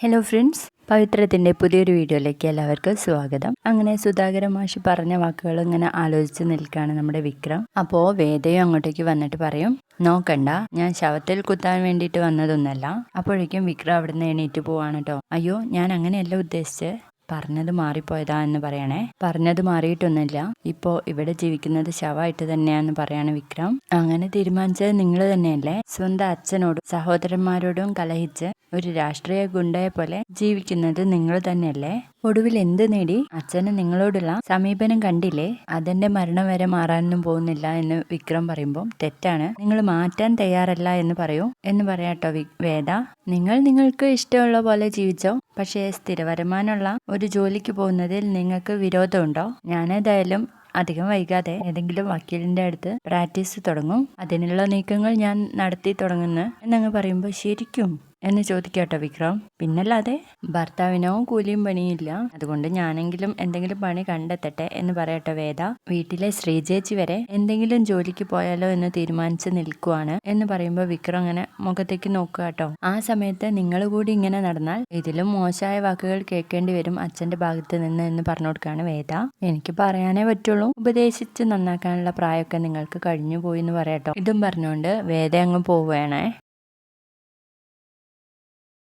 Hello friends, പവിത്രത്തിൻ്റെ പുതിയൊരു വീഡിയോയിലേക്ക് എല്ലാവർക്കും സ്വാഗതം. അങ്ങനെ സുധാകര മാഷ് പറഞ്ഞ വാക്കുകൾ ഇങ്ങനെ ആലോചിച്ച് നിൽക്കുകയാണ് നമ്മുടെ വിക്രം. അപ്പോൾ വേദയും അങ്ങോട്ടേക്ക് വന്നിട്ട് പറയും, നോക്കണ്ട, ഞാൻ ശവത്തിൽ കുത്താൻ വേണ്ടിയിട്ട് വന്നതൊന്നല്ല. അപ്പോഴേക്കും വിക്രം അവിടുന്ന് എണീറ്റ് പോവാണ് കേട്ടോ. അയ്യോ, ഞാൻ അങ്ങനെയല്ല ഉദ്ദേശിച്ചത്, പറഞ്ഞത് മാറിപ്പോയതാ എന്ന് പറയണേ. പറഞ്ഞത് മാറിയിട്ടൊന്നുമില്ല, ഇപ്പോൾ ഇവിടെ ജീവിക്കുന്നത് ശവമായിട്ട് തന്നെയാന്ന് പറയാണ് വിക്രം. അങ്ങനെ തീരുമാനിച്ചത് നിങ്ങൾ തന്നെയല്ലേ? സ്വന്തം അച്ഛനോടും സഹോദരന്മാരോടും കലഹിച്ച് ഒരു രാഷ്ട്രീയ ഗുണ്ടയെ പോലെ ജീവിക്കുന്നത് നിങ്ങൾ തന്നെയല്ലേ? ഒടുവിൽ എന്ത് നേടി? അച്ഛന് നിങ്ങളോടുള്ള സമീപനം കണ്ടില്ലേ? അതെന്റെ മരണം വരെ മാറാനൊന്നും പോകുന്നില്ല എന്ന് വിക്രം പറയുമ്പോൾ, തെറ്റാണ്, നിങ്ങൾ മാറ്റാൻ തയ്യാറല്ല എന്ന് പറയൂ എന്ന് പറയാട്ടോ വേദ. നിങ്ങൾക്ക് ഇഷ്ടമുള്ള പോലെ ജീവിച്ചോ, പക്ഷേ സ്ഥിര വരുമാനമുള്ള ഒരു ജോലിക്ക് പോകുന്നതിൽ നിങ്ങൾക്ക് വിരോധമുണ്ടോ? ഞാനേതായാലും അധികം വൈകാതെ ഏതെങ്കിലും വക്കീലിന്റെ അടുത്ത് പ്രാക്ടീസ് തുടങ്ങും. അതിനുള്ള നീക്കങ്ങൾ ഞാൻ നടത്തി തുടങ്ങുന്നു എന്നങ്ങ് പറയുമ്പോൾ, ശരിക്കും എന്ന് ചോദിക്കാട്ടോ വിക്രം. പിന്നല്ലാതെ, ഭർത്താവിനോ കൂലിയും പണിയില്ല, അതുകൊണ്ട് ഞാനെങ്കിലും എന്തെങ്കിലും പണി കണ്ടെത്തട്ടെ എന്ന് പറയട്ടെ വേദ. വീട്ടിലെ ശ്രീചേച്ചി വരെ എന്തെങ്കിലും ജോലിക്ക് പോയാലോ എന്ന് തീരുമാനിച്ച് നിൽക്കുവാണ് എന്ന് പറയുമ്പോൾ വിക്രം അങ്ങനെ മുഖത്തേക്ക് നോക്കുക കേട്ടോ. ആ സമയത്ത് നിങ്ങൾ കൂടി ഇങ്ങനെ നടന്നാൽ ഇതിലും മോശമായ വാക്കുകൾ കേൾക്കേണ്ടി വരും അച്ഛന്റെ ഭാഗത്ത് നിന്ന് എന്ന് പറഞ്ഞു കൊടുക്കുകയാണ് വേദ. എനിക്ക് പറയാനേ പറ്റുള്ളൂ, ഉപദേശിച്ച് നന്നാക്കാനുള്ള പ്രായമൊക്കെ നിങ്ങൾക്ക് കഴിഞ്ഞു പോയി എന്ന് പറയാട്ടോ. ഇതും പറഞ്ഞുകൊണ്ട് വേദ അങ്ങ് പോവുകയാണേ.